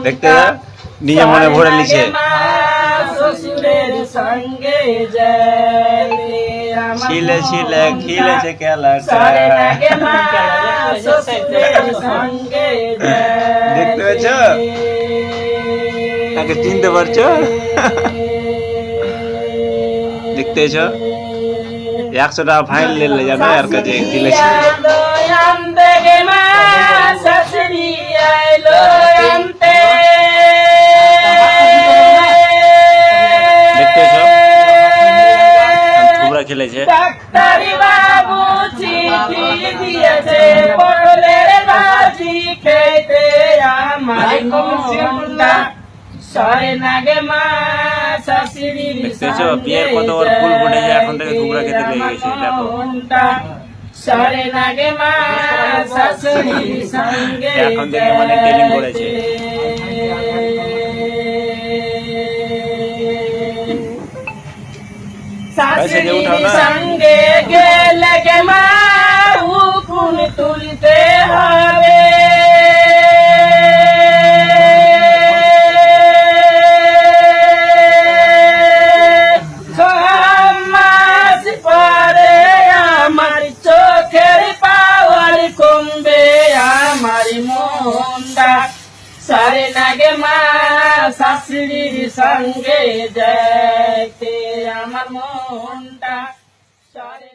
দেখতে নিয়ে মনে ভরে লিছে শ্বশুরের সঙ্গে ছিলে ছিলে খিলেছে খেলা দেখতে পেয়েছ তাকে চিনতে পারছো দেখতে পেয়েছ 100 টাকা ফাইন নিলে যাবে আর কাছে দিলেছে দেখতে পেয়েছ তোমরা খেলেছে ডাক্তারি বাবু চিঠি দিয়েছে পটলের ভাজি খেতে আমার মনটা সরে নাগে মা শাশুড়ির দেখতেছো বিয়ের কত ওর ফুল ফুটে যায় এখন থেকে তোমরা খেতে লেগে গেছে দেখো সরে নাগে মা শাশুড়ির সঙ্গে এখন থেকে মানে ট্রেনিং করেছে শাশুড়ির সঙ্গে গেলে গে মা উকুন তুলতে হবে সারে নাগে মা শাশুড়ির সঙ্গে যেতে আমার মনটা সারে